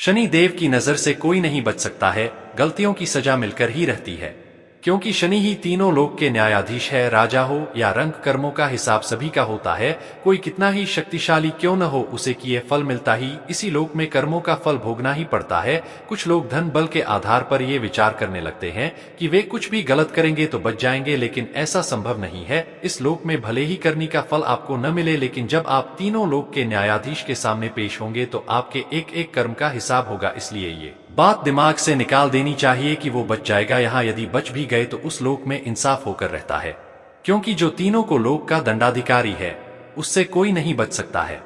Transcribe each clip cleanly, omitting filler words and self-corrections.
शनि देव की नजर से कोई नहीं बच सकता है, गलतियों की सजा मिलकर ही रहती है, क्योंकि शनि ही तीनों लोक के न्यायाधीश है। राजा हो या रंक, कर्मों का हिसाब सभी का होता है। कोई कितना ही शक्तिशाली क्यों न हो, उसे किए फल मिलता ही इसी लोक में कर्मों का फल भोगना ही पड़ता है। कुछ लोग धन बल के आधार पर ये विचार करने लगते हैं कि वे कुछ भी गलत करेंगे तो बच जाएंगे, लेकिन ऐसा संभव नहीं है। इस लोक में भले ही करनी का फल आपको न मिले, लेकिन जब आप तीनों लोक के न्यायाधीश के सामने पेश होंगे तो आपके एक एक कर्म का हिसाब होगा। इसलिए ये बात दिमाग से निकाल देनी चाहिए कि वो बच जाएगा। यहाँ यदि बच भी गए तो उस लोक में इंसाफ होकर रहता है, क्योंकि जो तीनों को लोक का दंडाधिकारी है उससे कोई नहीं बच सकता है।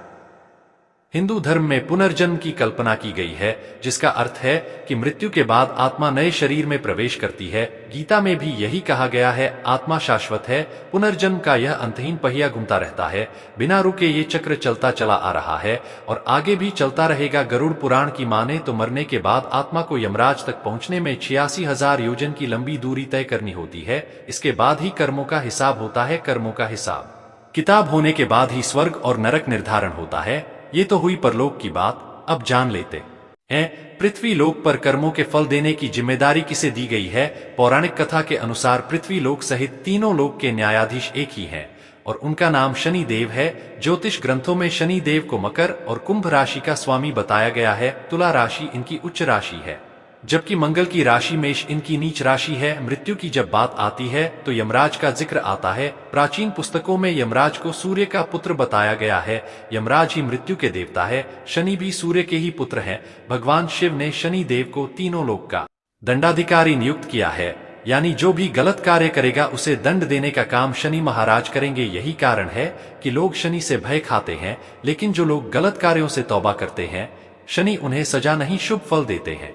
हिंदू धर्म में पुनर्जन्म की कल्पना की गई है, जिसका अर्थ है कि मृत्यु के बाद आत्मा नए शरीर में प्रवेश करती है। गीता में भी यही कहा गया है, आत्मा शाश्वत है। पुनर्जन्म का यह अंतहीन पहिया घूमता रहता है, बिना रुके ये चक्र चलता चला आ रहा है और आगे भी चलता रहेगा। गरुड़ पुराण की माने तो मरने के बाद आत्मा को यमराज तक पहुंचने में 86,000 योजन की लंबी दूरी तय करनी होती है। इसके बाद ही कर्मों का हिसाब होता है। कर्मों का हिसाब किताब होने के बाद ही स्वर्ग और नरक निर्धारण होता है। ये तो हुई परलोक की बात। अब जान लेते हैं पृथ्वी लोक पर कर्मों के फल देने की जिम्मेदारी किसे दी गई है। पौराणिक कथा के अनुसार पृथ्वी लोक सहित तीनों लोक के न्यायाधीश एक ही हैं और उनका नाम शनि देव है। ज्योतिष ग्रंथों में शनि देव को मकर और कुंभ राशि का स्वामी बताया गया है। तुला राशि इनकी उच्च राशि है, जबकि मंगल की राशि मेष इनकी नीच राशि है। मृत्यु की जब बात आती है तो यमराज का जिक्र आता है। प्राचीन पुस्तकों में यमराज को सूर्य का पुत्र बताया गया है। यमराज ही मृत्यु के देवता है। शनि भी सूर्य के ही पुत्र हैं। भगवान शिव ने शनि देव को तीनों लोक का दंडाधिकारी नियुक्त किया है, यानी जो भी गलत कार्य करेगा उसे दंड देने का काम शनि महाराज करेंगे। यही कारण है कि लोग शनि से भय खाते हैं, लेकिन जो लोग गलत कार्यों से तौबा करते हैं शनि उन्हें सजा नहीं शुभ फल देते हैं।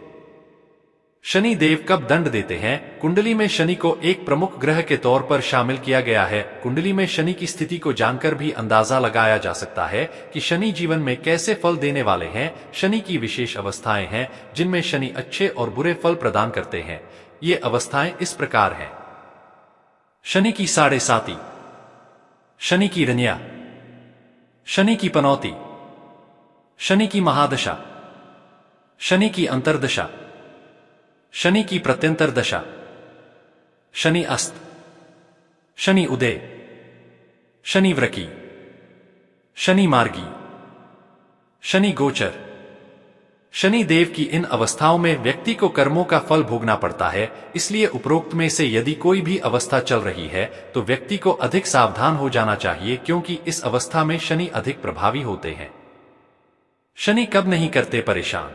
शनि देव कब दंड देते हैं? कुंडली में शनि को एक प्रमुख ग्रह के तौर पर शामिल किया गया है। कुंडली में शनि की स्थिति को जानकर भी अंदाजा लगाया जा सकता है कि शनि जीवन में कैसे फल देने वाले हैं। शनि की विशेष अवस्थाएं हैं जिनमें शनि अच्छे और बुरे फल प्रदान करते हैं। ये अवस्थाएं इस प्रकार हैं: शनि की साढ़े साती, शनि की रन्या, शनि की पनौती, शनि की महादशा, शनि की अंतर्दशा, शनि की प्रत्यंतर दशा, शनि अस्त, शनि उदय, शनि वृकी, शनि मार्गी, शनि गोचर। शनि देव की इन अवस्थाओं में व्यक्ति को कर्मों का फल भोगना पड़ता है। इसलिए उपरोक्त में से यदि कोई भी अवस्था चल रही है तो व्यक्ति को अधिक सावधान हो जाना चाहिए, क्योंकि इस अवस्था में शनि अधिक प्रभावी होते हैं। शनि कब नहीं करते परेशान?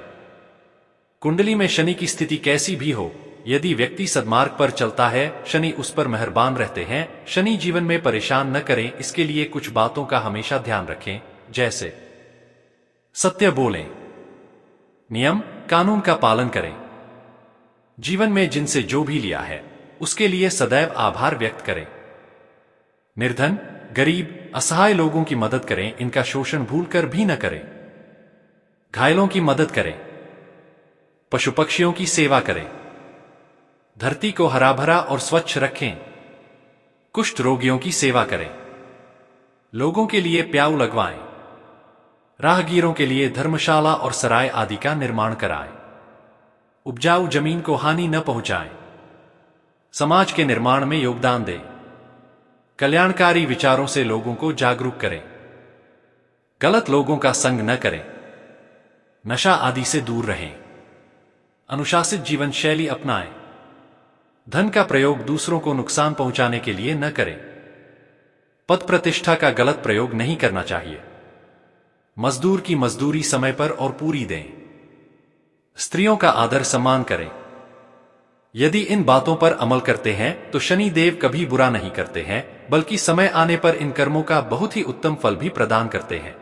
कुंडली में शनि की स्थिति कैसी भी हो, यदि व्यक्ति सद्मार्ग पर चलता है शनि उस पर मेहरबान रहते हैं। शनि जीवन में परेशान न करें, इसके लिए कुछ बातों का हमेशा ध्यान रखें, जैसे सत्य बोलें, नियम कानून का पालन करें, जीवन में जिनसे जो भी लिया है उसके लिए सदैव आभार व्यक्त करें, निर्धन गरीब असहाय लोगों की मदद करें, इनका शोषण भूलकर भी न करें, घायलों की मदद करें, पशु पक्षियों की सेवा करें, धरती को हरा भरा और स्वच्छ रखें, कुष्ठ रोगियों की सेवा करें, लोगों के लिए प्याऊ लगवाएं, राहगीरों के लिए धर्मशाला और सराय आदि का निर्माण कराएं, उपजाऊ जमीन को हानि न पहुंचाएं, समाज के निर्माण में योगदान दें, कल्याणकारी विचारों से लोगों को जागरूक करें, गलत लोगों का संग न करें, नशा आदि से दूर रहें, अनुशासित जीवन शैली अपनाएं, धन का प्रयोग दूसरों को नुकसान पहुंचाने के लिए न करें, पद प्रतिष्ठा का गलत प्रयोग नहीं करना चाहिए, मजदूर की मजदूरी समय पर और पूरी दें, स्त्रियों का आदर सम्मान करें। यदि इन बातों पर अमल करते हैं तो शनि देव कभी बुरा नहीं करते हैं, बल्कि समय आने पर इन कर्मों का बहुत ही उत्तम फल भी प्रदान करते हैं।